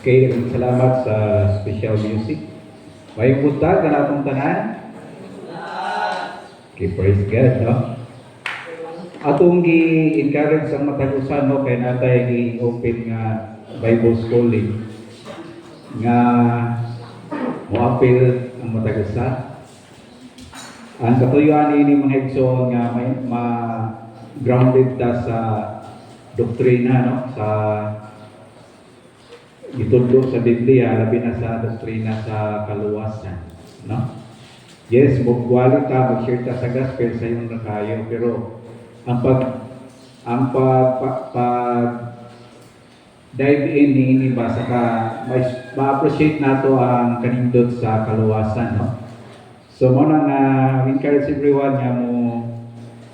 Okay, salamat sa special music. May buntag na atong tanan. Okay, praise God, no? Atong gi-encourage ang matag-usan, no, kay natay gi-open nga Bible schooling nga moapil ang matag-usa. Ang katuyuan ini mga igsoon nga may grounded ta sa doktrina, no, sa gitudlo sa Biblia, labi na sa doktrina sa kaluwasan, no? Yes, magwali ka, mag-share ka sa gospel sa iyong nakayo, pero ang dive in ni ba saka ma-appreciate nato ang kanindot sa kaluwasan, no? So mo nang encourage everyone nga mo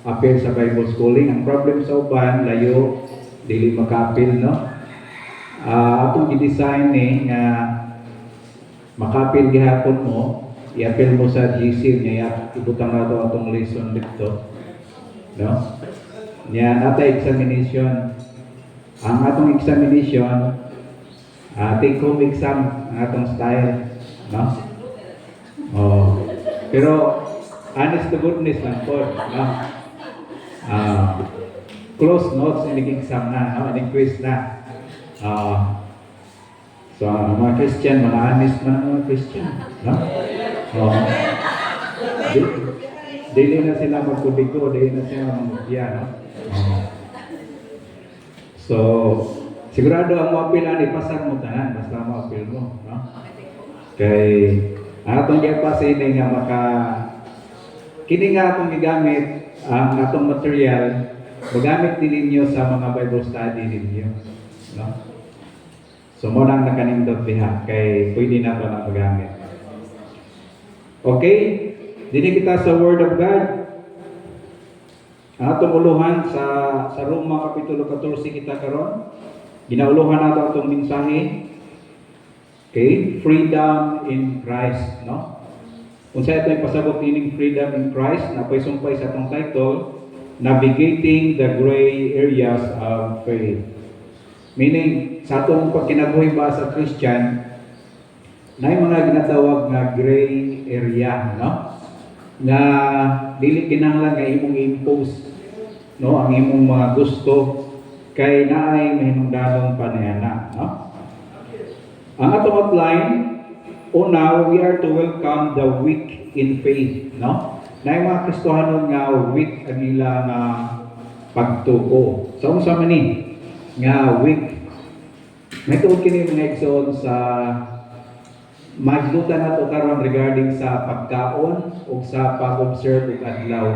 appeal sa Bible schooling. Ang problem sa uban layo dili maka-appeal, no? Atong i-design nga makapil gihapon mo, i-appeal mo sa GC niya, ibutang na ito atong lesson dito, no? Niya natay examination. Ang atong examination, take home exam ang atong style, no? Oh, pero honest to goodness lang po, no? Close notes in exam na, no? In quiz na. So, mga Christian, mga honest man ang mga Christian, no? Dili na sila magkubigo, dili na sila magmutya, no? So, sigurado ang mapilan, ipasag mo tanan, basta mapil mo, no? Kay, atong gipasin nga kini nga atong gigamit, ang atong material, magamit din ninyo sa mga Bible study ninyo, no? So, mo nang nakanindot diha, kay pwede na ito na magamit. Okay? Dini kita sa Word of God. Ang atong uluhan sa Roma Kapitulo 14 kita karon. Ginauluhan nato atong mensahe. Okay? Freedom in Christ, no? Kung sa ito yung pasabot ining freedom in Christ, na sumpay sa atong title, Navigating the Gray Areas of Faith. Meaning, sa atong pagkinabuhi ba sa Christian, na yung mga ginatawag nga gray area, no? Nga dili kinahanglan nga imong impose, no, ang imong mga gusto kay naay mahinungdanong panayana, no? Ang atong outline, una, we are to welcome the weak in faith, no? Na yung mga Kristohanon nga weak ang ilang pagtuo. So, unsa man ni nga weak. May tuod kini mga igsoon sa maglutan nato karon regarding sa pagkaon o sa pag-observe og adlaw,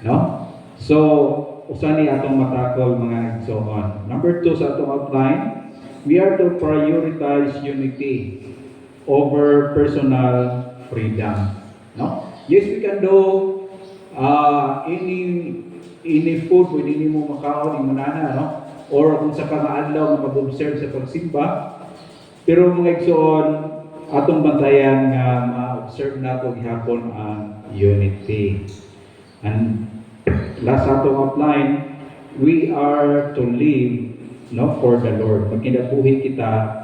no? So usa ni atong matakol mga igsoon. Number 2 sa atong outline, we are to prioritize unity over personal freedom, no? Yes, we can do any food pwede nimo makaon imo nana, no? Or kung sa pang-adlaw na mag-observe sa pagsimba. Pero mga igsoon, atong bantayan nga ma-observe nato gihapon ang unity. And last atong outline, we are to live, no, for the Lord. Magkinabuhi kita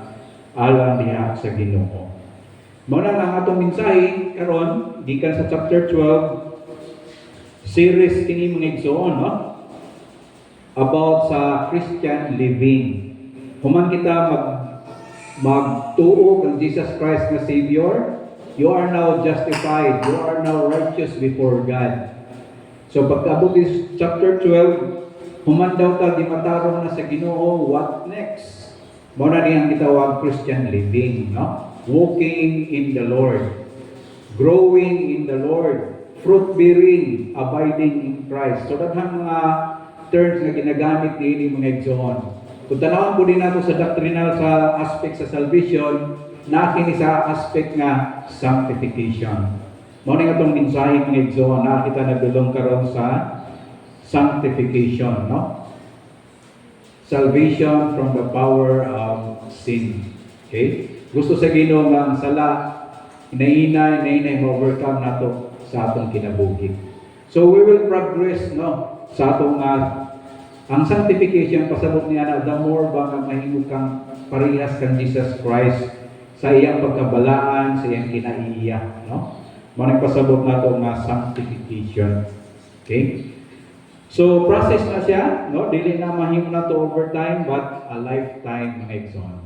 alang diha sa Ginoo. Mao na ang atong mensahe karon gikan sa chapter 12, series kini mga igsoon, no? About sa Christian living. Human kita magtuo kang Jesus Christ na Savior, you are now justified, you are now righteous before God. So pagkaabot is chapter 12, human daw ta gimatarong na sa Ginoo, what next? Mao na niyang gitawag Christian living, no? Walking in the Lord, growing in the Lord, fruit bearing, abiding in Christ. So daghang mga terms nga ginagamit ni mga igsoon. Kung tanawin po din nato sa doctrinal sa aspect sa salvation, na kini sa aspect nga sanctification. Mao ni atong mensahe mga igsoon, na kita nagdulong karon sa sanctification, no? Salvation from the power of sin. Okay? Gusto sa Ginoo nga ang sala inainay ma-overcome nato sa atong kinabuhi. So we will progress, no, sa atong Ang sanctification pasabot niya na the more ba nga mahimo kang parehas kang Jesus Christ sa iyang pagkabalaan, sa iyang kinaiya, no? Manang pasabot nato nga sanctification. Okay? So process na siya, no? Dili na mahimo na to over time but a lifetime mga igsoon.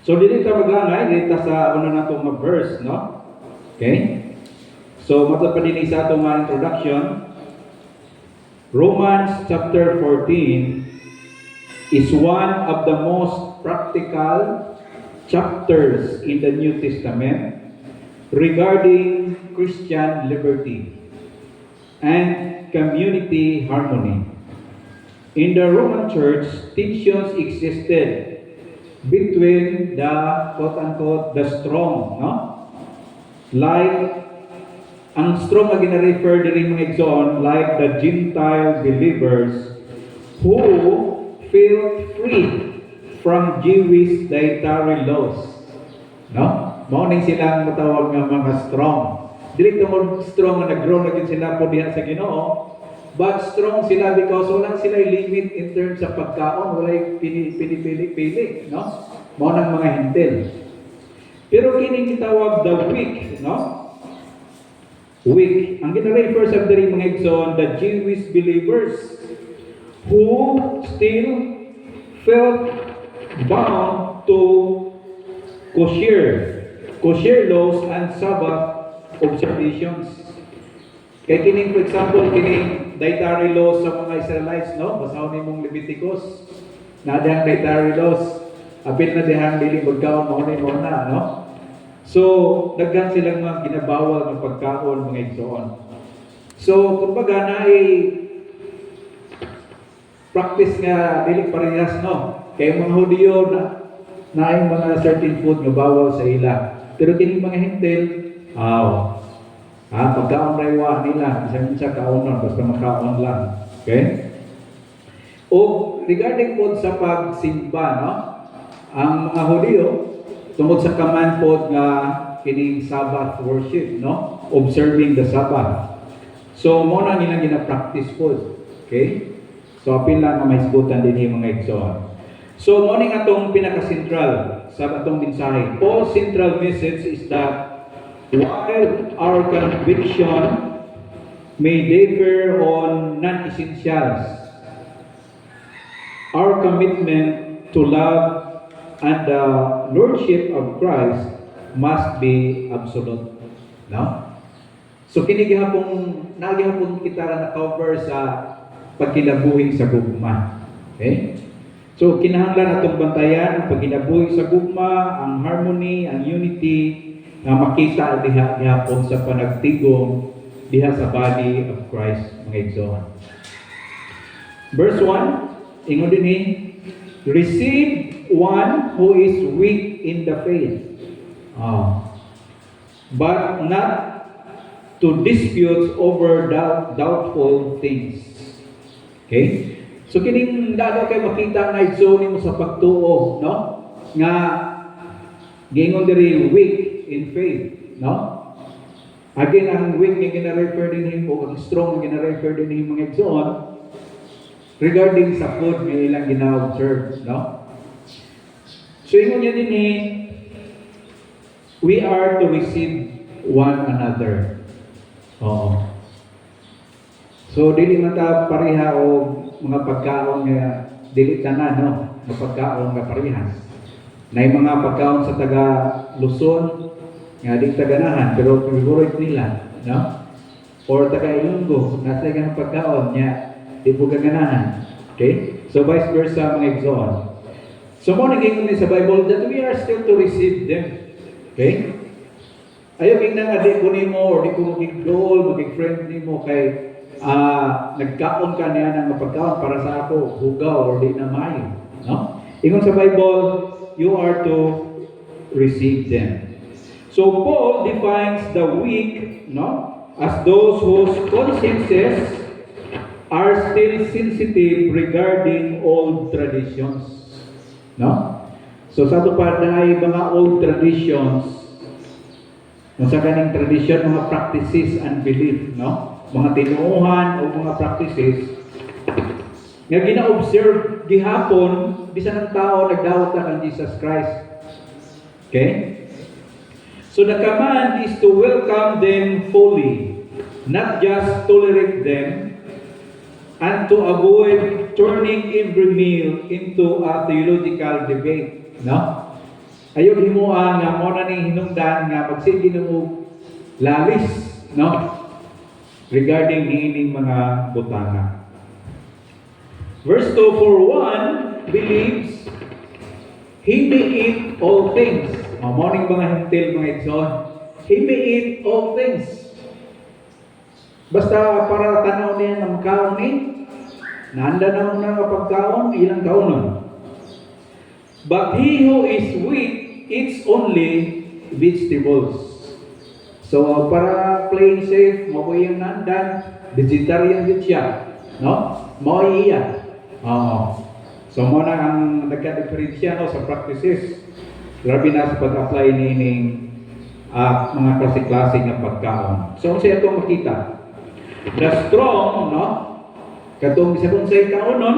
So dili ta maglangay dito sa una nato nga verse, no? Okay? So matod pa dinhi sa ato nga introduction, Romans chapter 14 is one of the most practical chapters in the New Testament regarding Christian liberty and community harmony. In the Roman Church, tensions existed between the quote-unquote the strong, no? Like ang strong na gina-refer diri mga igsoon, like the Gentile believers who felt free from Jewish dietary laws. No? Mao ning silang matawag nga mga strong. Dili to mo strong nga nag-grow na gid sila po diha sa Ginoo. But strong sila because wala sila limit in terms sa pagkaon, wala pinipili, no? Mao nang mga hintil. Pero kining gitawag the weak, no? Weak. Ang gina-refer sa diri mga igsoon, the Jewish believers who still felt bound to kosher laws and Sabbath observations. Kaya kining, for example, kining dietary laws sa mga Israelites, no? Basahon nimong Leviticus, na dihang dietary laws, apil na dihang dili magkaon mo na, no? So, daghan silang mga ginabawal ng pagkaon, mga igsoon. So, kumbaga na practice nga dili parehas, no? Kaya mga Hudiyo na yung mga certain food nga bawal sa ila. Pero kining mga hintil, pagkaon raywa nila, isa kaonon, basta makaon lang. Okay? O, regarding po sa pagsimba, no? Ang mga Hudiyo, tungod sa command po nga kining Sabbath worship, no? Observing the Sabbath. So, mo na nilang gina-practice po. Okay? So, apil lang na may isbutan din yung mga igsoon. So, mo ning atong pinaka-central sa atong mensahe. Paul's central message is that while our conviction may differ on non-essentials, our commitment to love and the Lordship of Christ must be absolute. No? So kinigihapon kita na cover sa pagkinabuhi sa gugma. Okay? So kinahanglan atong bantayan ang pagkinabuhi sa gugma, ang harmony, ang unity nga makita diha gihapon sa panagtigom diha sa body of Christ, mga igsoon. Verse 1, ingon dinhi, receive one who is weak in the faith, but not to dispute over doubtful things. Okay? So kining dado kay makita nga igsoon nimo sa pagtuo, no? Nga gingon diri weak in faith, no? Again, ang weak nga gina-refer din himo, ang strong nga gina-refer din himo mga igsoon regarding sa food nga ilang gina-observe, no? So, ingon niya din we are to receive one another. Oo. So, dili man ta pareha o mga pagkaon nga dili tanan, no? Mga pagkaon nga parehas. Na mga pagkaon sa taga Luzon nga di taganahan pero favorite nila, no? Or taga Ilonggo na taga pagkaon nya di po gaganahan. Okay? So, vice versa mga igsoon. So, mo naging sa Bible that we are still to receive them. Okay? Ayaw nga nga di ko nimo or di ko magig-goal, magig-friend nimo kay nagkaon ka niya ng mapagkaon para sa ako, hugaw or di na mayo. No? Ingon sa Bible, you are to receive them. So, Paul defines the weak, no, as those whose consciences are still sensitive regarding old traditions. No? So sa ito pa na ay mga old traditions, sa kaning tradition, mga practices and belief, no? Mga tinuuhan o mga practices nga gina-observe gihapon bisan ang tao nagdawat na kang Jesus Christ. Okay? So the command is to welcome them fully, not just tolerate them, and to avoid turning every meal into a theological debate. No? Ayaw himuan nga mo na ni hinungdan nga magsige mo lalis, no? Regarding niining mga butana. Verse 2, for one believes he may eat all things. Morning mga hintil, mga igsoon. He may eat all things. Basta para tanaw niya ng kaon ni, naanda na mo na pagkaon, ilang kaunon. But he who is weak eats only vegetables. So, para playing safe, mabuhay yung nandan, vegetarian din siya. No? Mabuhay iya. So, muna ang nagka-diferensya no, sa practices. Grabe na sa pag-apply nining mga klase-klase ng pagkaon. So, siya itong makita. The strong, no? Katong isa kong sa kaunon,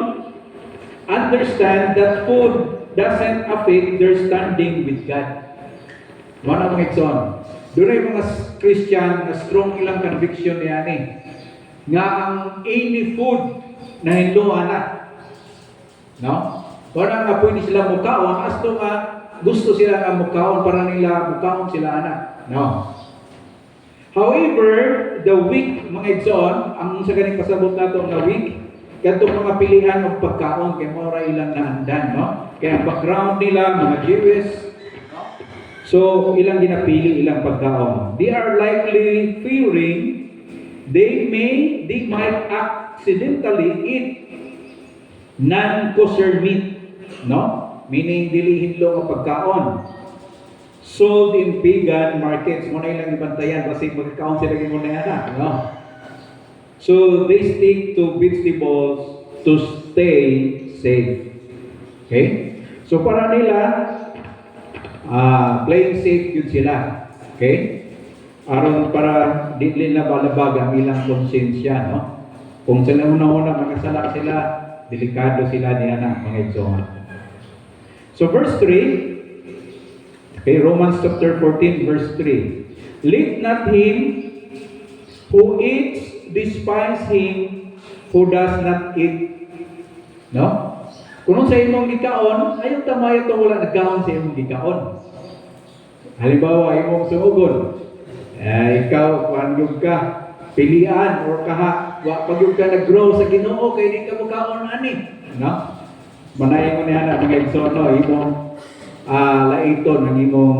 understand that food doesn't affect their standing with God. Mana mga igsoon. Doon ay mga Christian na strong ilang conviction niya ni. Nga ang any food na hinluan na. No? Para nga pwede sila mukaon, asto nga gusto sila nga mukaon para nila mukaon sila anak. No? However, the weak, mga igsoon, ang sa ganing pasabot nato nga weak, katong mga pilihan ng pagkaon, kaya mora ilang naandan, no? Kaya ang background nila, mga Jewish, so ilang ginapili, ilang pagkaon. They are likely fearing they might accidentally eat non-kosher meat, no? Meaning, dili hinlo ang pagkaon. Sold in pagan markets, muna ilang ibantayan kasi magkakaon sila yung muna yan, no? So, they stick to vegetables to stay safe. Okay? So, para nila, playing safe yun sila. Okay? Aron para di nila balabag ang ilang konsensya, no? Kung sila una-una makasala sila, delikado sila niya na, mga igsoon. So, verse 3, okay, Romans chapter 14, verse 3. Let not him who eats despise him who does not eat. No? Kung sa imong gikaon, ayaw tamayo itong wala nagkaon sa imong gikaon. Halimbawa, imong suugon. Ikaw, paanyog ka, pilian, or pagyog ka nag-grow sa Ginoo, kaya di ka magkaon ani. No? Manayin mo niya na mga igsono, imong laiton ng imong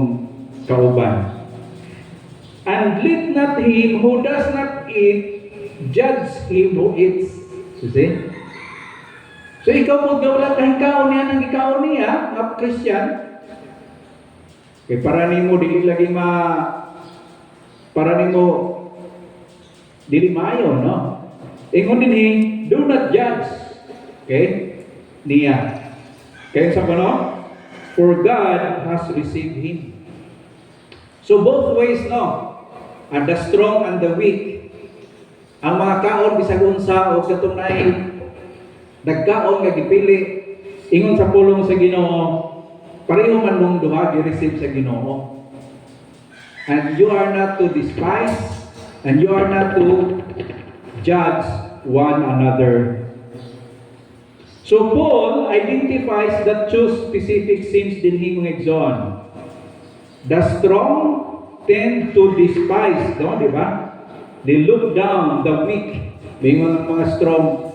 kauban. And let not him who does not eat judge him who eats. So see? So ikaw mo gawala kahing kaon niya ng ikaon niya, mga Christian. Kaya para nimo dili lagi para nimo dili maayo, no? Ingon din do not judge. Okay? Niya. Kaya sa kono, for God has received him. So both ways, no? And the strong and the weak. Ang mga kaon bisag unsa o katunay nagkaon nga gipili ingon sa pulong sa Ginoo, pareho man mong duha gi-receive sa Ginoo. And you are not to despise and you are not to judge one another. So Paul identifies that two specific sins din himong igsoon. The strong tend to despise, no, di ba? They look down the weak. May mga strong,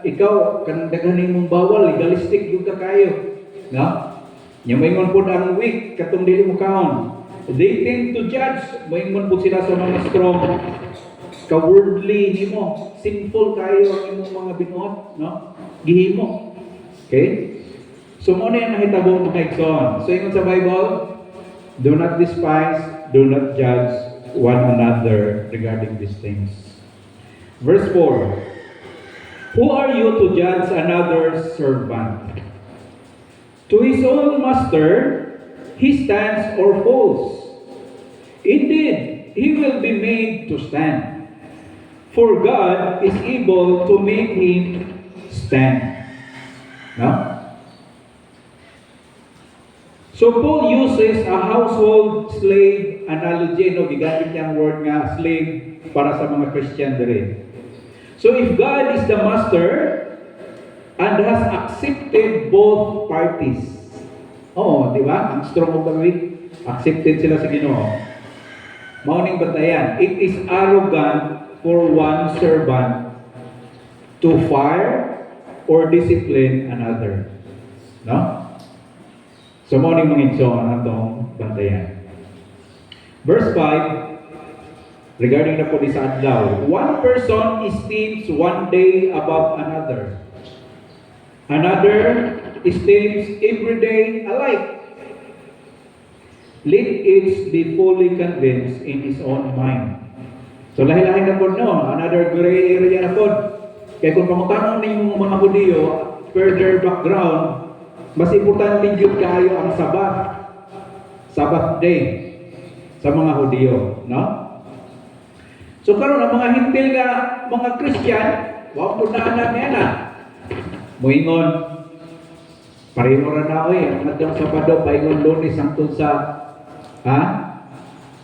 ikaw, kanang daghaning mong bawal, legalistic yung kayo. No? Yung maingon po ang weak, katong dili mo kaon. They tend to judge. Maingon po sila sa mga strong, ka-worldly nimo, sinful kayo ang imong mga binuot, no? Gihimo. Okay? So, muna yung nahitabo mga igsoon. So, ingon sa Bible, do not despise, do not judge one another regarding these things. Verse 4. Who are you to judge another's servant? To his own master, he stands or falls. Indeed, he will be made to stand. For God is able to make him stand. No? So Paul uses a household slave analogy, no? Gigamit niyang word nga slave para sa mga Christian dere. So if God is the master and has accepted both parties. Oh, di ba? Ang strong of the week, accepted sila sa Ginoo. Mauning batayan, it is arrogant for one servant to fire or discipline another. No? So, mauning mangitso ang atong bantayan. Verse 5, regarding na po di sa adlaw, one person esteems one day above another. Another esteems every day alike. Let each be fully convinced in his own mind. So, lahi-lahi na po, no? Another gray area na po. Kaya kung pangutanon ng mga Hudiyo, further background, mas importante yun kayo ang Sabbath day sa mga Hudiyo, no? So karon ang mga hintil nga mga Christian, wa po naanan niya na. Muingon, pareho ra na oy, ang adtong Sabado paingon Lunes hangtod sa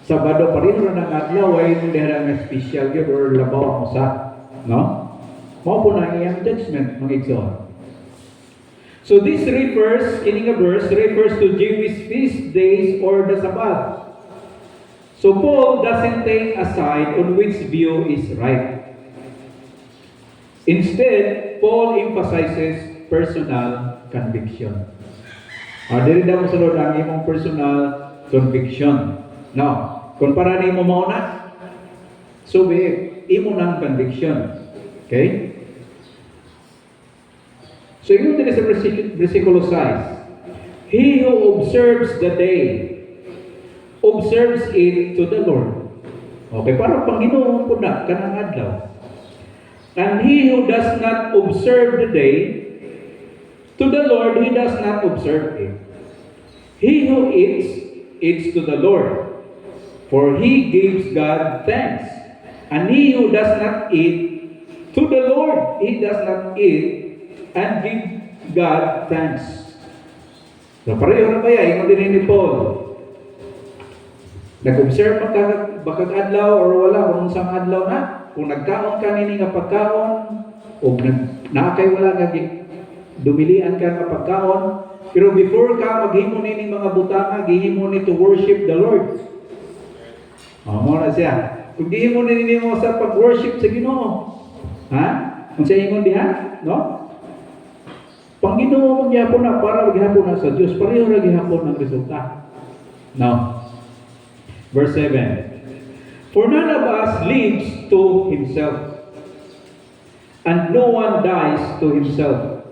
Sabado pareho ra na adlaw way dira nga special gyud or labaw mo sa, no? Mao po na iyang judgment mga igsoon. So this refers, kining a verse, refers to Jewish feast days or the Sabbath. So Paul doesn't take a side on which view is right. Instead, Paul emphasizes personal conviction. Dili daw sunod ang imong personal conviction. Now, kung para nimo mauna, so be imo nang conviction. Okay? So yun din sa versikulo 6. He who observes the day, observes it to the Lord. Okay, para Panginoon po na, kanang adlaw. And he who does not observe the day, to the Lord, he does not observe it. He who eats to the Lord, for he gives God thanks. And he who does not eat, to the Lord, he does not eat, and give God thanks. So pareho na ba yan? Ingon din ni Paul. Nag-observe bakag adlaw or wala kung saan adlaw na. Kung nagkaon ka nini nga pagkaon o nakakay wala ka dumilian ka nga pagkaon. Pero before ka maghimo nini mga butanga, gihimo ni to worship the Lord. Mo na siya. Kung gihimo nini mo sa pag-worship sa Ginoo. Kung siya ingon diha, no? Panginoon mo gyapon na para gyapon na sa Dios, pareho ra gyapon ang resulta. Now, verse 7. For none of us lives to himself, and no one dies to himself.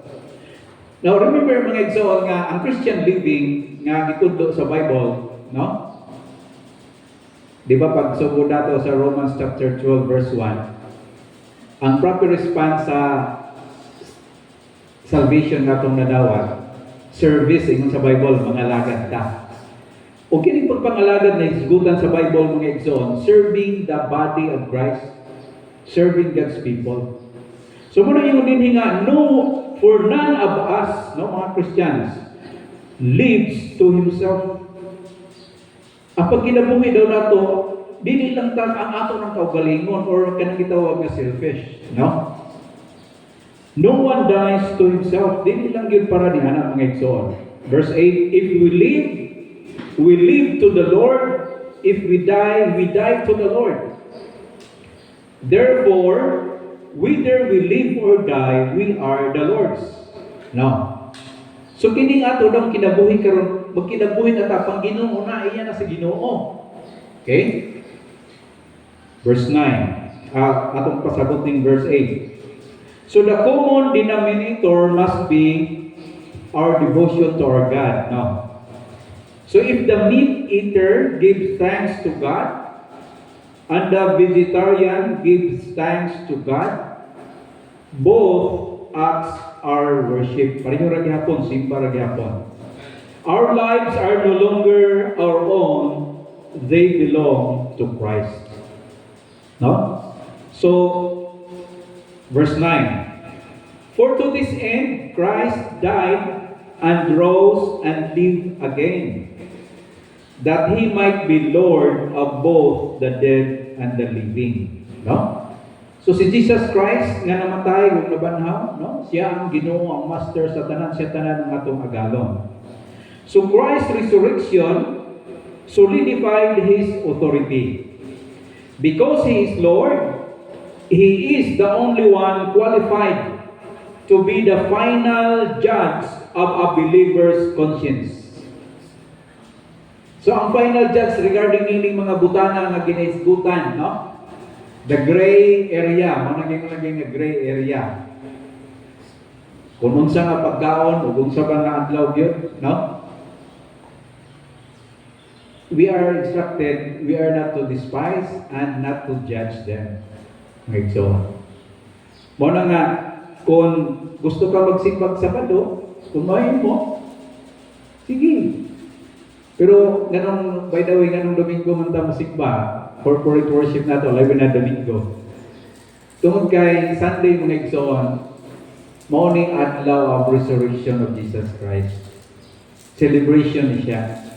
Now, remember mga igsoon nga ang Christian living nga gitudlo sa Bible, no? Di ba pag sugod dato sa Romans chapter 12 verse 1, ang proper response sa salvation natong nadawat, service ingon sa Bible, mangalagad ta. O kining pagpangalagad na isgutan sa Bible mga igsoon, serving the body of Christ, serving God's people. So muna yung din nga, no, for none of us, no, mga Christians, lives to himself. Apag kinabuhi daw nato, dili lang ta ang ato ng kaugalingon or kanang gitawag nga selfish, no? No one dies to himself. Dili lang yun para di anak mga igsoon. Verse 8, if we live to the Lord. If we die to the Lord. Therefore, whether we live or die, we are the Lord's. Now, so kining ato daw kinabuhi karon, magkinabuhi na ta pang Ginoo na iya na sa Ginoo. Okay? Verse 9. Atong pasabot ning verse 8. So the common denominator must be our devotion to our God. Now, so if the meat eater gives thanks to God, and the vegetarian gives thanks to God, both acts are worship. Pareho ra gihapon, simba ra gihapon. Our lives are no longer our own, they belong to Christ. No? So, verse 9. For to this end Christ died and rose and lived again, that He might be Lord of both the dead and the living. No? So si Jesus Christ nga namatay ug nabanhaw, no? Siya ang Ginoo, ang master sa tanan, siya tanan ng atong agalon. So Christ's resurrection solidified His authority. Because He is Lord, He is the only one qualified to be the final judge of a believer's conscience. So ang final judge regarding ining mga butana nga ginaisgutan, no? The gray area, managing nga gray area. Kung unsa nga pagkaon o unsa ba nga adlaw gyud, no? We are instructed, we are not to despise and not to judge them. Okay, so, mo na nga, kung gusto ka magsimbag sa Sabado, kumain mo, sige. Pero, ganong, by the way, ganong Domingo man ta masigba, corporate worship na to, live na Domingo. Tungod kay Sunday mga igsoon, morning adlaw of resurrection of Jesus Christ. Celebration siya.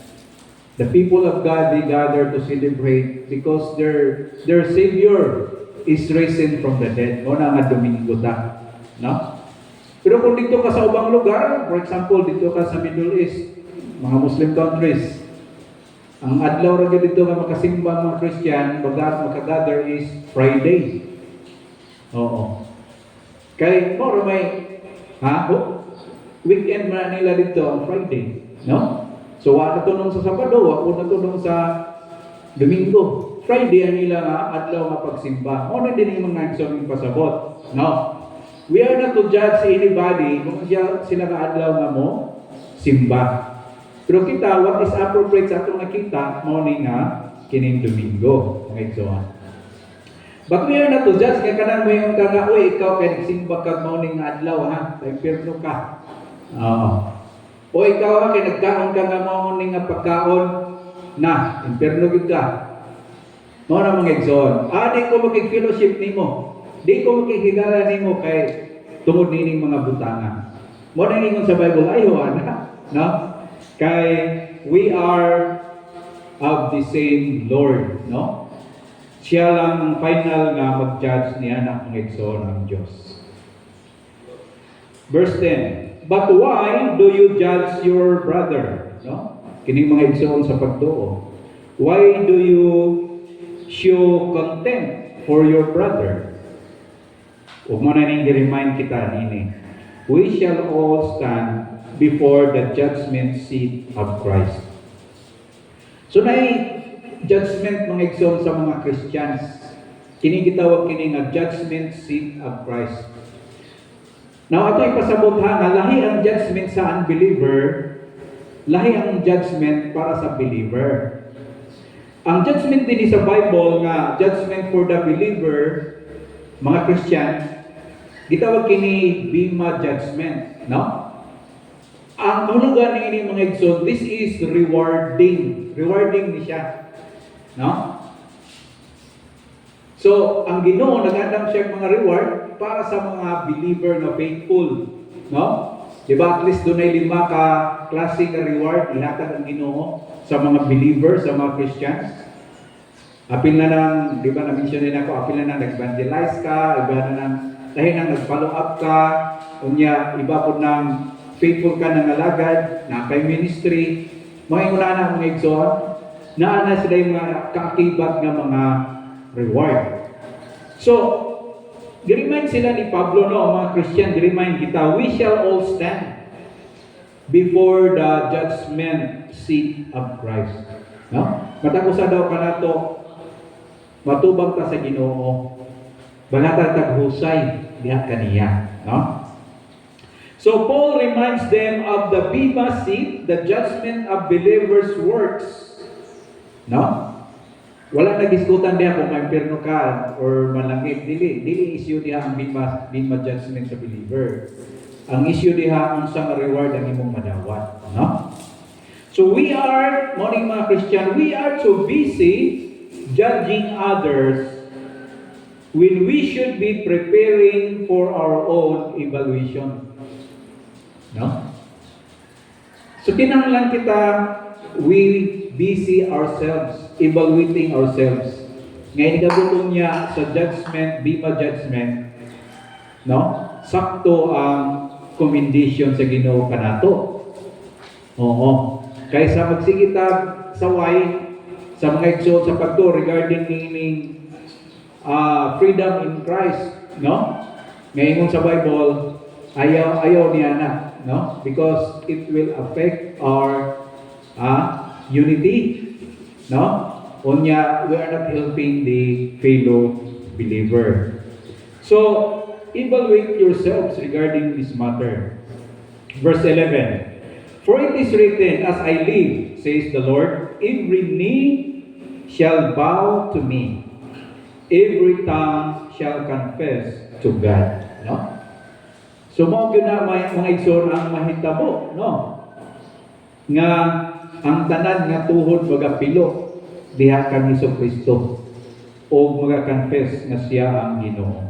The people of God, they gather to celebrate because their Savior is risen from the dead. O na nga Domingo ta. No? Pero kung dito ka sa ubang lugar, for example, dito ka sa Middle East, mga Muslim countries, ang adlaw ra dito nga makasimba mga Christian, makagather is Friday. Oo. Kay more may weekend man nila dito ang Friday, no? So wa na tunong sa Sabado, wa na tunong sa Domingo. Friday ang nila nga adlaw nga pagsimba. Mo na din mga igsoon pasabot, no? We are not to judge anybody kung sila ka adlaw nga mo simba. Pero kita, what is appropriate sa atong nakita, morning nga, kining Domingo. Okay, so but we are not to judge, kaya kanan mo yung nga, uy, ikaw kaya nagsimba kag morning nga adlaw, ha? Impirno ka. O ikaw, ha, kaya nagkaon ka nga morning nga pagkaon, na, impirno ka. Mo na mga igsoon. Di ko makig-fellowship nimo. Di ko makikilala nimo kay tungod nining mga butanga. Mo na ningon sa Bible, ayaw, no? Kay we are of the same Lord, no? Siya lang ang final nga mag-judge niya ng igsoon ng Diyos. Verse 10, but why do you judge your brother? No? Kining mga igsoon sa pagtuo. Why do you show contempt for your brother? Huwag mo na ning i-remind kita nini. We shall all stand before the judgment seat of Christ. So na judgment mga igsoon sa mga Christians. Kini gitawag kini nga judgment seat of Christ. Now ato ipasabot ha nga lahi ang judgment sa unbeliever, lahi ang judgment para sa believer. Ang judgment din sa Bible nga judgment for the believer, mga Christian, gitawag kini bema judgment, no? Ang kahulugan ni mga igsoon, this is rewarding. Rewarding ni siya. No? So, ang Ginoo nag-andam siya mga reward para sa mga believer na faithful. No? Diba at least doon ay 5 ka klase nga reward ihatag ang Ginoo sa mga believer, sa mga Christians. Apil na nang, di ba na-mention din ako, apil na nang nag-evangelize ka, iba na nang, dahil nang nag-follow up ka, unya, iba po nang faithful ka ng alagad, na kay ministry, mga una na mga igsoon, naana sila yung mga kaakibat ng mga reward. So, gi-remind sila ni Pablo, no, mga Christian, gi-remind kita, we shall all stand before the judgment seat of Christ. No? Matagusa daw ka na to, matubang ka sa Ginoo, banatag taghusay, diha kaniya. No? So Paul reminds them of the bema seat, the judgment of believers' works. No? Wala nagiskutan diha kung ma-impierno ka or malangit. Dili issue diha ang bema judgment sa believer. Ang issue diha ang sa reward ang imong madawat. No? So we are, mga Christian, we are so busy judging others when we should be preparing for our own evaluation. No? So kinahanglan kita, we busy ourselves, evaluating ourselves. Ngayon gagawin niya sa judgment, bima judgment, no? Sakto ang commendation sa Ginoo kanato. Oo. Kaysa magsigitag saway sa mga igsoon sa pagto regarding meaning freedom in Christ, no? Ngayon sa Bible, ayaw niya na, no? Because it will affect our unity, no? Unya, we are not helping the fellow believer. So, evaluate yourselves regarding this matter. Verse 11. For it is written, as I live, says the Lord, every knee shall bow to me. Every tongue shall confess to God. No? So, mo na mga igsoon ang mahitabo, no? Nga ang tanan nga tuhod magapilo diha kang Kristo o maga-confess nga siya ang Ginoo.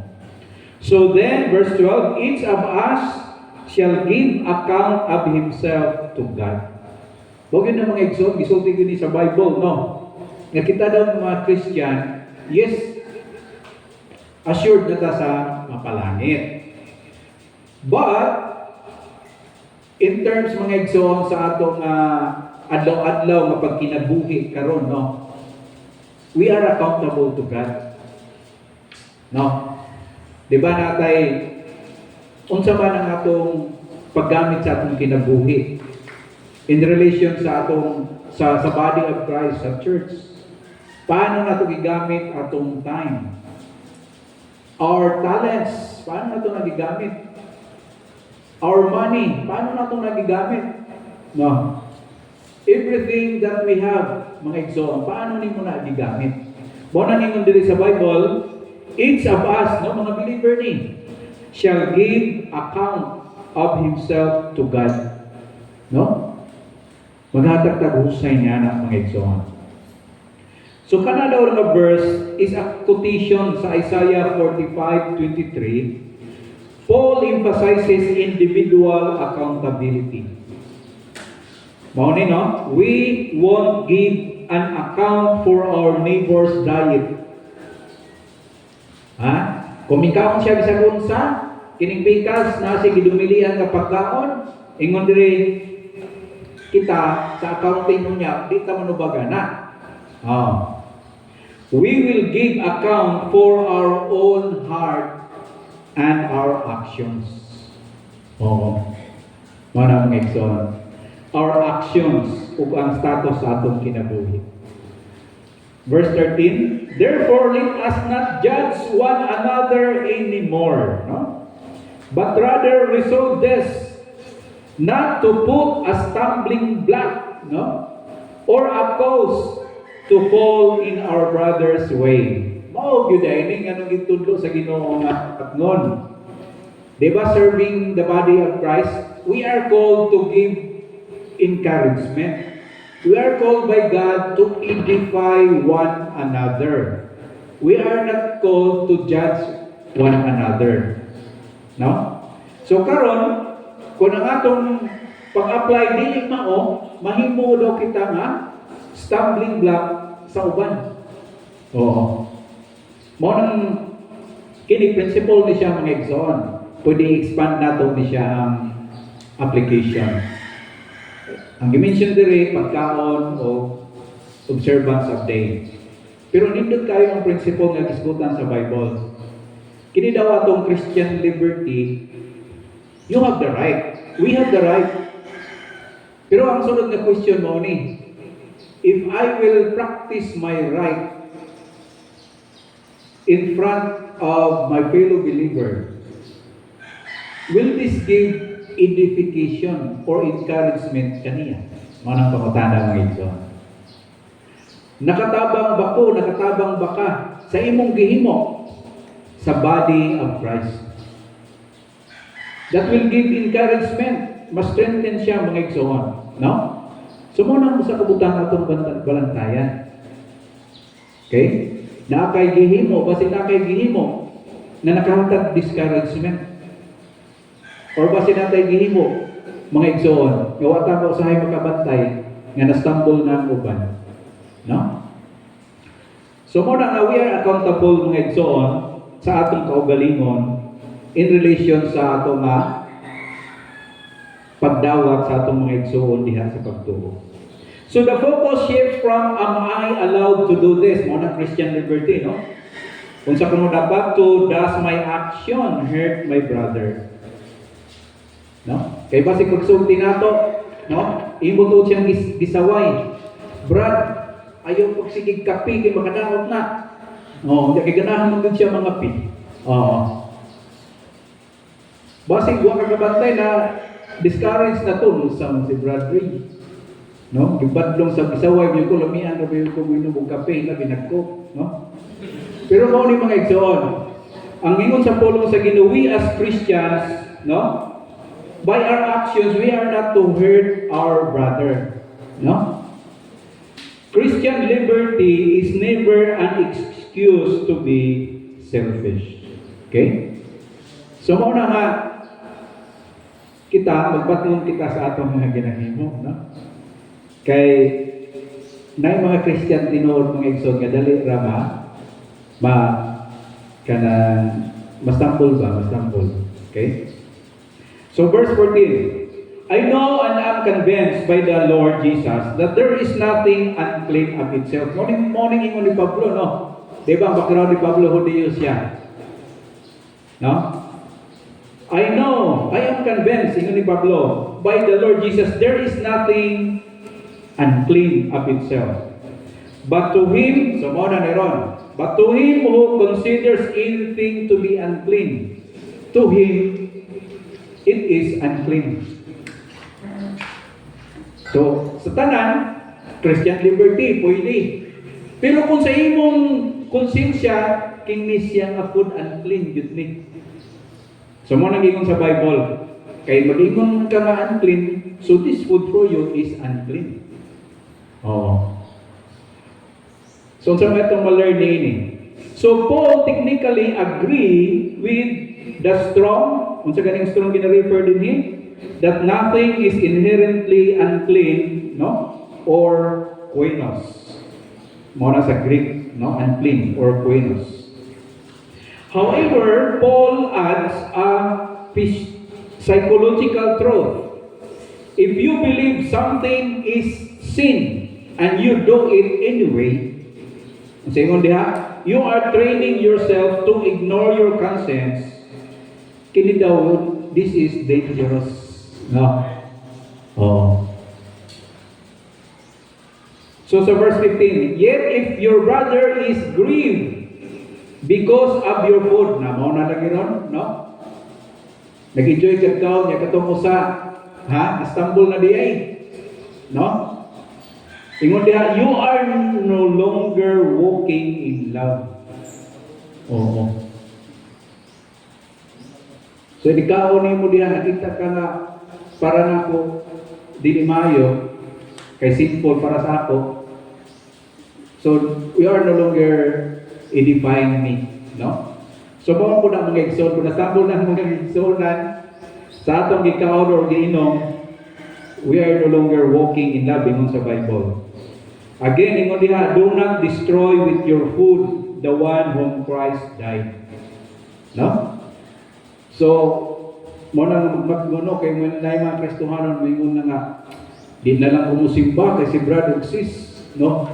So then, verse 12, each of us shall give account of himself to God. Huwag yun na mga igsoon, gisulti yun sa Bible, no? Nga kita daw mga Christian, yes, assured na ta sa mapalangit. But, in terms mga igsoon sa atong adlaw-adlaw mapagkinabuhi karon, no? We are accountable to God. No? Di ba natay, unsa man ang atong paggamit sa atong kinabuhi in relation sa atong sa body of Christ, sa church? Paano nato gigamit atong time? Our talents, paano nato nagigamit? Our money, paano nato nagigamit? No. Everything that we have, mga igsoon, paano nimo na gigamit? Mo na ningon diri sa Bible, each of us, no, mga believer ni, shall give account of himself to God. No? Maghatagtag husay niya na mga igsoon. So, kana daw nga verse is a quotation sa Isaiah 45:23. Paul emphasizes individual accountability. Mao ni, no? We won't give an account for our neighbor's diet. Ha? Kung mikaon siya bisag unsa, kining pikas na si gidumilian nga pagkaon, ingon diri kita sa accounting niya, di ta manubaga na. We will give account for our own heart and our actions. Mga igsoon. Our actions ug ang status sa atong kinabuhi. Verse 13, therefore let us not judge one another anymore, no? But rather resolve this, not to put a stumbling block, no? Or a cause to fall in our brother's way. Mao gyud ini anong gitudlo sa Ginoo nga patngon. Diba, serving the body of Christ, we are called to give encouragement. We are called by God to edify one another. We are not called to judge one another. No? So karon, kung ang atong pag-apply dili mao, mahimo daw kita nga stumbling block sa uban. Oo. Mo nang kini principle ni siya mga igsoon. Pwede expand nato ni siya ang application. Ang dimension diri pagkaon o observance of day. Pero nindot kayo ang principle nga gisgutan sa Bible. Kini daw atong Christian liberty, you have the right. We have the right. Pero ang sunod na question mo ni, if I will practice my right in front of my fellow believer, will this give edification or encouragement kaniya? Manang pangutana mga igsoon. Nakatabang ba ko, nakatabang ba ka sa imong gihimo sa body of Christ? That will give encouragement, mas strengthen siya mga igsoon, no? So muna mo sa kabutang atong balantayan. Okay? Na kay gihimo, basi na kay gihimo na nakahatag discouragement. Or basi na kay gihimo mga igsoon, nga wata ko usahay makabantay nga na-stumble na ang uban. No? So mo na we are accountable mga igsoon sa atong kaugalingon in relation sa atong pagdawat sa atong mga igsoon diha sa pagtuo. So the focus shifts from am I allowed to do this? Mo na Christian liberty, no? Kung sa kuno dapat to, does my action hurt my brother? No? Kay basi pagsulti nato, no? Imo to siyang gisaway. Brad, ayaw pagsigig kapi kay makadaot na. Oh, kay ganahan mo gud siya mga pi. Basi wa ka kabantay na discourage na to sa si Brad Ray. No? Gibadlong sa gisaway biyo ko lamian na biyo ko minumog kape na binagko, no? Pero mao ni mga igsoon. Ang ingon sa pulong sa Ginoo, we as Christians, no? By our actions, we are not to hurt our brother. No? Christian liberty is never an excuse to be selfish. Okay? So, muna nga, magpatungon kita sa atong mga ginahimo. No? Kay, na mga Christian tinuod mga igsoon nga dali rama, mastample ba? Mastample. Okay? So verse 14, I know and am convinced by the Lord Jesus that there is nothing unclean of itself. Morning ingon ni Pablo, no? Diba ang background ni Pablo, Judio siya. No? I know, I am convinced, ingon ni Pablo, by the Lord Jesus, there is nothing unclean of itself. But to him, so mo na neron, but to him who considers anything to be unclean, to him, it is unclean. So, sa tanan, Christian liberty, pwede. Pero kung sa imong konsensya, kingnis siya nga food unclean, yun ni. So, mo nag-ingon sa Bible, kay mag-ingon ka nga unclean, so this food for you is unclean. Oh. So, sa mga itong ma-learning ini. So, Paul technically agree with the strong, kung sa ganing strong gina-refer din here, that nothing is inherently unclean, no? Or koinos. Muna sa Greek, no? Unclean or koinos. However, Paul adds a psychological truth. If you believe something is sin and you do it anyway, saying diha, you are training yourself to ignore your conscience. Kini daw, this is dangerous. No? Oh. So sa verse 15, yet if your brother is grieved because of your food, na mo na lagi ron, no? Nag-enjoy ka ikaw, niya katong usa, Istanbul na di ay. No? Ingon diha, you are no longer walking in love. Oo. So, ikaw ni mo diha, nakita ka na para na ako, dili mayo, kay simple para sa ako. So, we are no longer edifying me. No? So, bawang po na mga igsoon, kung nasabol na mga igsoonan, sa atong gikaon or giinom, we are no longer walking in love, ingon sa Bible. Again, ingon diha, do not destroy with your food the one whom Christ died. No? So, mo na magguno kay mo na mga Kristohanon, mingon na nga, di na lang umusimba kay si Brad ug sis, no?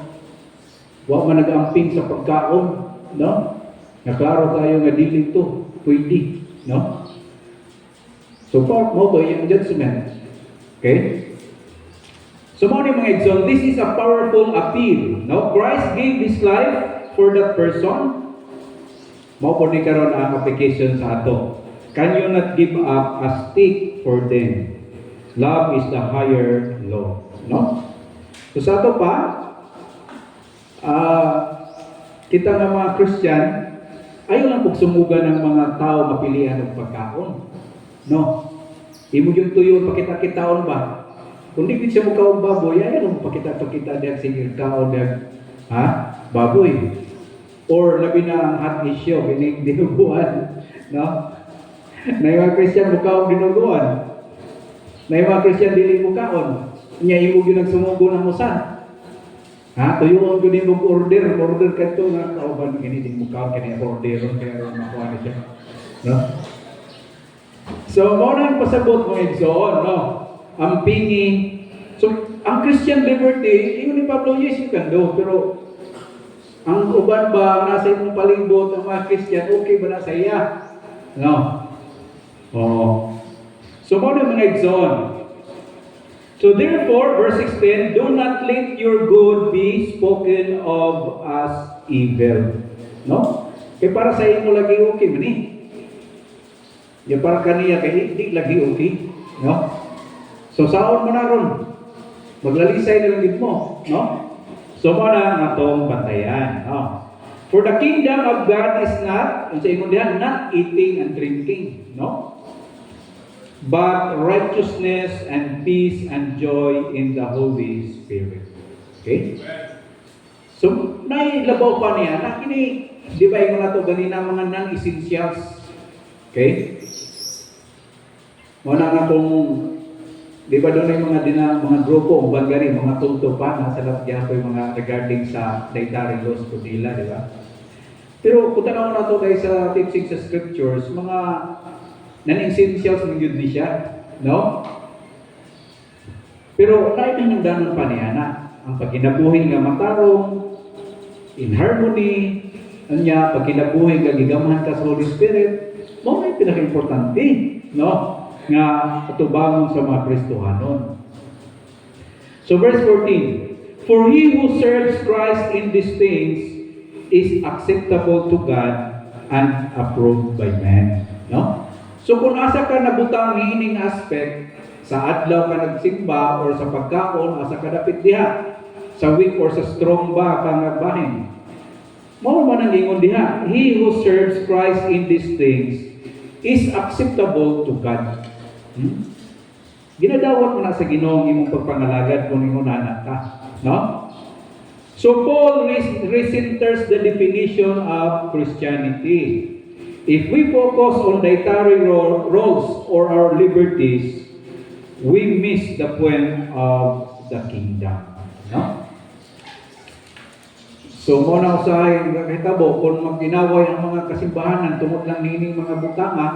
Wa man nag-amping sa pagkaon, no? Naklaro tayo nga dili to, pwede, no? So, part mo to yung judgment. Okay? So, mga igsoon, this is a powerful appeal. No? Christ gave His life for that person. Mao po ni karon ang application sa ato. Can you not give up a stick for them? Love is the higher law. No? So, sa ato pa, kita nga mga Christian, ayaw lang pagsumugan ng mga tao mapilian ng pagkaon. No? Imo yung tuyo pakita-kitaon ba? Kung di siya mo kaong baboy, ayaw lang pakita-pakita diyan sige kaon diyan, baboy. Or labi na ang hot issue, binig dinuguan. No? Na yung mga Christian mukaon dinuguan. Na yung mga Christian dili mukaon. Nya imo gyud nagsumugo ng usan. Ha, tuyon gyud nimo order kadto nga kauban kini di mukaon kini order kaya makuha ni siya. No? So mo nang pasabot mo igsoon, no? Ang pingi. So ang Christian liberty, ingon ni Pablo, yes you can do, pero ang uban ba nasa imong palibot ng mga Christian, okay ba na sa iya? No? Oh. So mo nang mga igsoon. So therefore, verse 16, do not let your good be spoken of as evil. No? Kaya para sa imo lagi okay man eh. Ya para kaniya kay hindi lagi okay. No? So saon mo na ron. Maglalisay na lang mo. No? So mo na atong bantayan. No? For the kingdom of God is not, sa imo diyan, not eating and drinking. No? But righteousness and peace and joy in the Holy Spirit. Okay? So, nailabaw pa niya na kini, di ba yung nato ganina mga non-essentials? Okay? Muna nga kung, di ba doon yung mga grupo, uban gani, mga tunto pa, nasa lapya ko yung mga regarding sa dietary laws ko nila, di ba? Pero kung tanaw na to tayo sa teaching sa scriptures, mga non-essentials ng yun ni siya, no? Pero kahit yung danon pa niya na, ang pagkinabuhin nga matarong, in harmony, anya, pagkinabuhin nga gigamahan ka sa Holy Spirit, mo may pinaka-importante, no? Nga atubangon sa mga Kristohanon. So verse 14, for he who serves Christ in these things is acceptable to God and approved by men, no? So kung asa ka nabutang niining aspect, sa adlaw ka nagsimba or sa pagkaon, asa ka dapit diha, sa weak or sa strong ba ka nagbahin. Mao man ang ingon diha, he who serves Christ in these things is acceptable to God. Ginadawat mo na sa Ginoo imong pagpangalagad kung ingon anak ka, no? So Paul recenters the definition of Christianity. If we focus on dietary roles or our liberties, we miss the point of the kingdom. No? So, muna usahay, nakitabo, kung magginaway ang mga kasimbahanan, tungod lang nining mga butanga,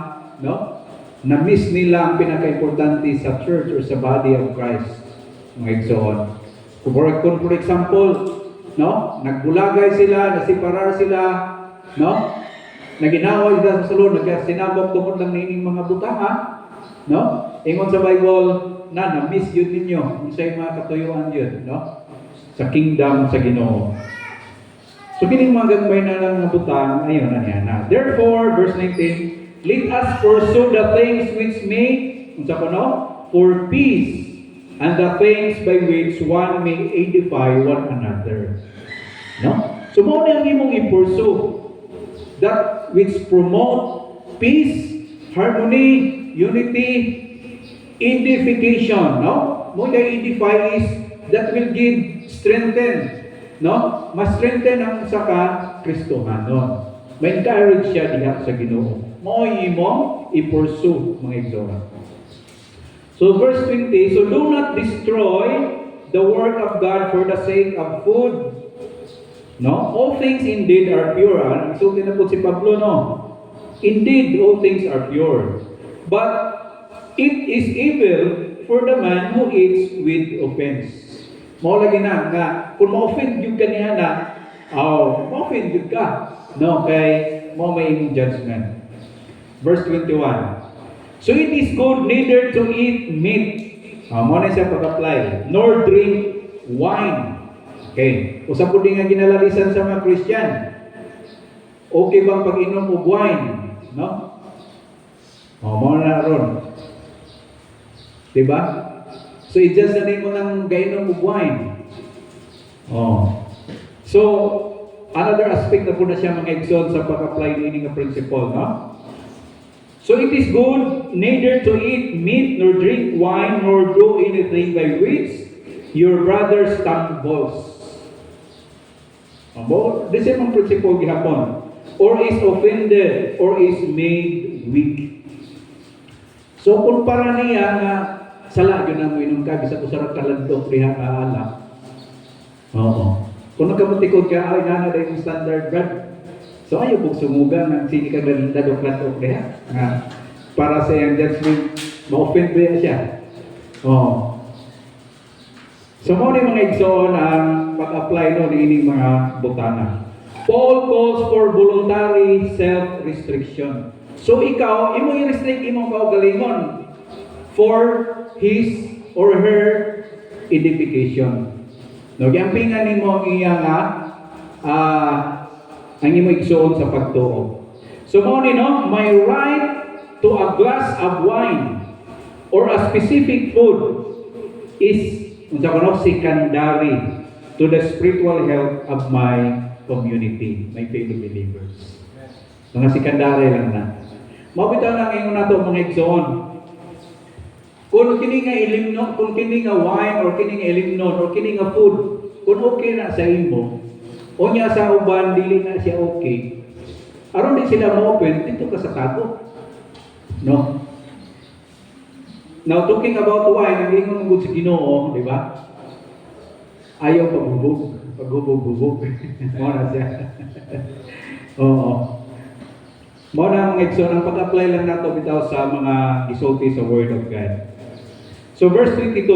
no? Na-miss nila ang pinaka-importante sa church or sa body of Christ. Mga igsoon. Kung for example, no? Nagbulagay sila, nasiparar sila, no? Naginaway sila sa sulod, nagkasinabok tungod lang nining mga butanga, no? Ingon sa Bible, na-miss yun ninyo, sa mga katuyuan yun, no? Sa kingdom, sa Ginoo. So, kining mga gagmay na lang na butang, ayun na niya na. Therefore, verse 19, let us pursue the things which make, unsa ko no? For peace, and the things by which one may edify one another. No? So, mo na yung imong i-pursue. That which promote peace, harmony, unity, edification, no? Mo yung edify is that will give strengthen, no? Mas strengthen ang usa ka Kristohanon. May encourage siya diha sa Ginoo. Mo imong i-pursue mga igsoon. So verse 20, so do not destroy the work of God for the sake of food. No? All things indeed are pure. So tinapot si Pablo, no? Indeed, all things are pure. But it is evil for the man who eats with offense. Mao lagi na nga kung ma-offend yung kaniya na, ma-offend yung ka. No, kay mo may imong judgment. Verse 21. So it is good neither to eat meat. Mo na siya pag-apply. Nor drink wine. Okay. Usap po din nga ginalalisan sa mga Christian. Okay bang pag-inom og wine? No? Mo na ron. Diba? So, i-just na mo ng gainom og wine. So, another aspect na po na siya mga igsoon sa pag-apply din ng principle, no? So, it is good neither to eat meat, nor drink wine, nor do anything by which your brother stumbles. The same ang principle gihapon. Or is offended, or is made weak. So kung para niya nga sala yun ang inom ka, bisa ko sarap kalandok diha kaala. Oo. Kung nagkamutikod ka, ay nana dahil yung standard brad. So ayaw kong sumugan ng sige ka ladok-ladok diha. Nga, para sa iyang judgment, ma-offend ba siya? Oo. So mo ni mga igsoon ang pag-apply no ni ining mga butana. Paul calls for voluntary self-restriction. So ikaw, imo i-restrict imong kaugalingon for his or her edification. No, giampingan nimo ang iya nga ang imo igsoon sa pagtuo. So mo ni no, my right to a glass of wine or a specific food is unsa kuno secondary to the spiritual health of my community, my fellow believers. Mga secondary lang na. Mabitaw lang ingon nato mga igsoon. Kung kini nga ilimnon, kung kini nga wine or kini nga ilimnon or kini nga food, kung okay na sa imo, o niya sa uban dili na siya okay. Aron di sila mo-open dito ka sa tago. No. Now talking about wine, ang ingon ng sa Ginoo, di ba? Ayaw paghubog. Paghubog-hubog. Muna siya. Oo. Muna mga igsoon, ang pag-apply lang nato bitaw sa mga isulti sa Word of God. So verse 22,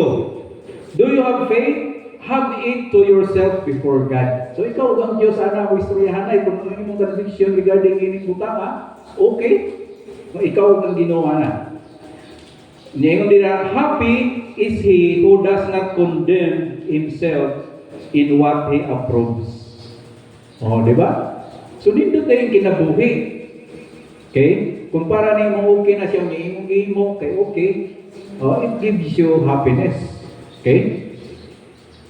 do you have faith? Have it to yourself before God. So ikaw ang Diyos, ana mo istoryahan ay kung ano imong conviction regarding ining butanga, okay? No, ikaw ang ginawa na. Ngayon nila, happy is he who does not condemn himself in what he approves. Oh, di ba? So dito tayong kinabuhi. Okay? Kung para ni mo okay na siya, imo kay okay, it gives you happiness. Okay?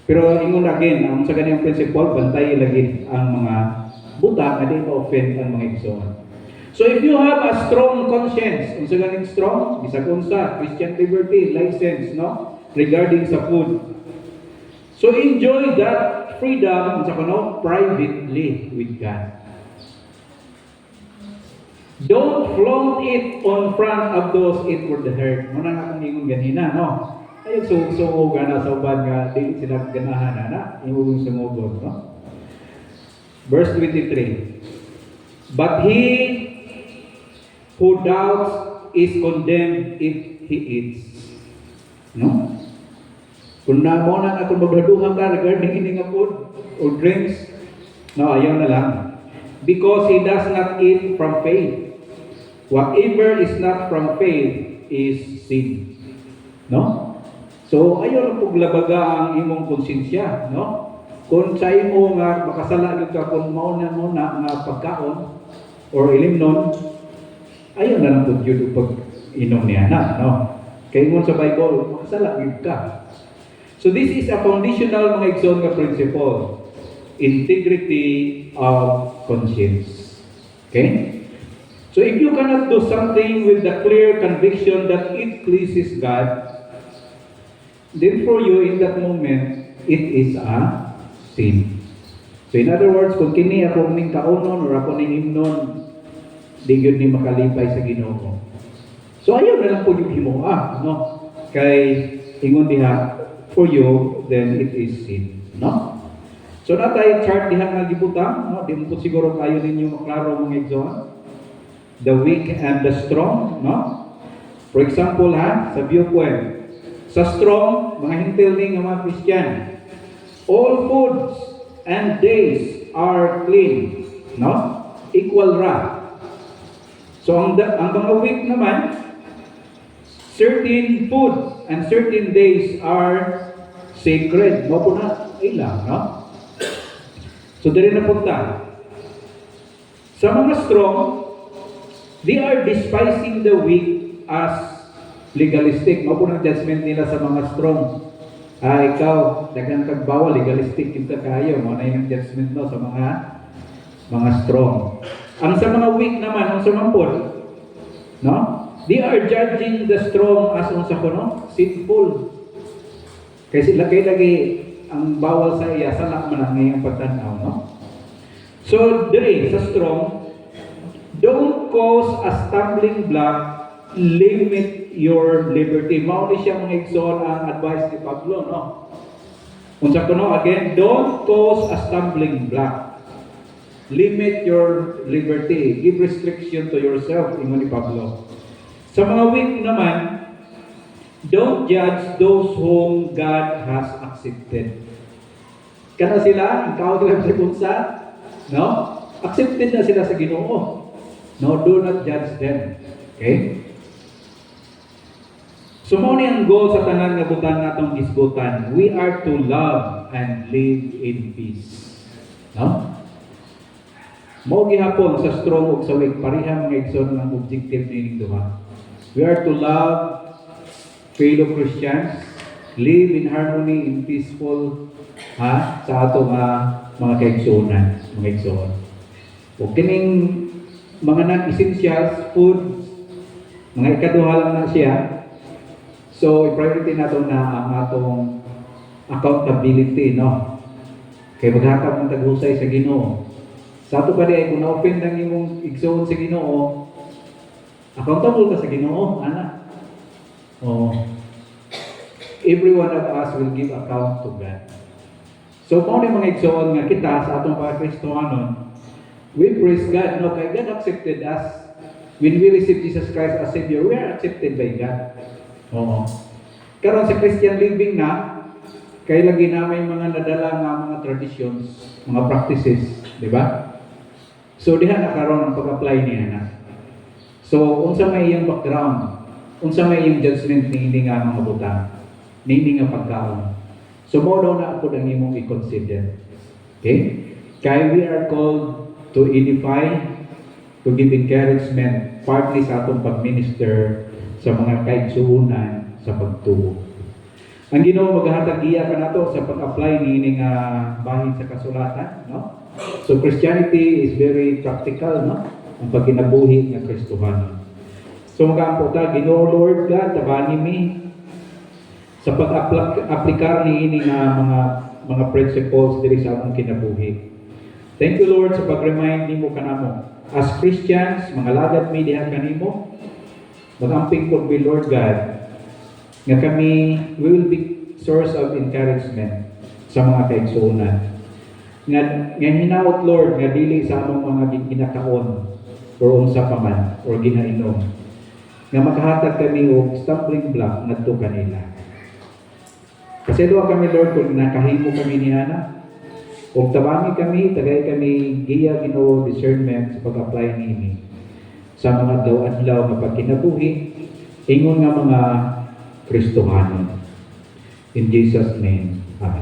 Pero ingon again, ang sa ganiyang principle, bantay lagi ang mga buta na di ma-offend ang mga igsoon. So if you have a strong conscience, unsa ganing strong, bisag unsa, Christian liberty, license, no? Regarding sa food. So enjoy that freedom sa kuno privately with God. Don't flaunt it on front of those it would hurt. Muna nga akong ingon ganina, no? Ay sumuga na sa uban nga di sila ganahan na, imong sumugod, no? Verse 23. But he who doubts is condemned if he eats. No? Kung na mo na akong maghaduhang ka regarding hindi nga food or drinks, no, ayaw na lang. Because he does not eat from faith. Whatever is not from faith is sin. No? So, ayaw lang paglabaga ang imong konsensya, no? Kung sa imo nga makasala ka kung mauna mo na nga pagkaon or ilimnon, ayaw na lang po yun pag inom niya na, no? Kaya mo sa Bible, makasala yun ka. So this is a foundational mga igsoon nga principle. Integrity of conscience. Okay? So if you cannot do something with the clear conviction that it pleases God, then for you in that moment, it is a sin. So in other words, kung kini ako ning kaunon or ako ning himnon, di yun ni makalipay sa Ginoo. So ayaw na lang po yung himuha, no? Kay ingon diha, for you, then it is sin, no? So natay chart diha nga gibutang, no? Di mo po siguro kayo ninyo maklaro mga igsoon. The weak and the strong, no? For example, sa viewpoint, sa strong, mga hintil ni nga mga Christian, all foods and days are clean, no? Equal ra. So ang mga weak naman, certain food and certain days are sacred. Mo po na ilang, no? So diri na punta. Sa mga strong, they are despising the weak as legalistic. Mo po ng judgment nila sa mga strong. Ikaw, daghang kagbawal, legalistic kita kayo. Mo na yung judgment no sa mga strong. Ang sa mga weak naman, ang sumampod, no? They are judging the strong as unsa ko, no? Sinful. Kasi lagi ang bawal sa iya, salak man ang ngayong pagtanaw, no? So, diri sa strong, don't cause a stumbling block, limit your liberty. Mao ni siya mga igsoon ang advice ni Pablo, no? Unsa kuno again, don't cause a stumbling block. Limit your liberty. Give restriction to yourself, ingon ni Pablo. Sa mga weak naman, don't judge those whom God has accepted. Kana sila, ang tawag nila sa punsa, no? Accepted na sila sa Ginoo. No, do not judge them. Okay? So, mo ni ang goal sa tanan nga butan natong gisgutan. We are to love and live in peace. No? Mo gihapon sa strong ug sa weak pareha mga igsoon ang objective ni duha. We are to love fellow Christians, live in harmony, in peaceful sa ato mga kaigsuonan, mga igsoon. O kining mga non-essentials, food, mga ikaduha lang na siya. So, i-priority nato na ang atong accountability, no? Kaya maghatag ng taghusay sa Ginoo. Sa ato pa di, kung na-open lang yung igsoon sa Ginoo, accountable ka sa Ginoo, ana. Every one of us will give account to God. So, kung ano yung mga igsoon nga kita sa atong mga Kristohanon, we praise God, no? Kaya God accepted us. When we receive Jesus Christ as Savior, we are accepted by God. Karon sa Christian living na, kaya lagi namin mga nadala nga mga traditions, mga practices, di ba? So, diha na karon ang pag-apply niya na. So, unsa may iyang background, unsa may iyang judgment ni hindi nga mga butang, ni hindi nga pagkaon. So, mo daw na ako ang imong i-consider. Okay? Kaya we are called to edify, to give encouragement, partly sa atong pag-minister sa mga kaigsuunan sa pagtuo. Ang Ginoo maghatag iya kanato sa pag-apply niining bahin sa kasulatan, no? So Christianity is very practical, no? Ang pagkinabuhi nga Kristohanon. So magaampo ta, Ginoo Lord God, tabani mi sa pag-aplikar niining mga principles diri sa among kinabuhi. Thank you Lord sa pag-remind nimo kanamo. As Christians, mga lagad mi diha kanimo, magamping po mi Lord God, nga kami, we will be source of encouragement sa mga kaigsuonan. Nga hinaot Lord, nga dili sa among mga ginakaon or unsa pa man, or ginainom. Nga makahatag kami og stumbling block ngadto kanila. Kasi doon kami Lord, kung nakahimo kami ni Ana, kung tabami kami, tagay kami giya Ginoo discernment sa pag-apply niini sa mga adlaw nga pagkinabuhi, ingon nga mga Kristohanon. In Jesus' name, Amen.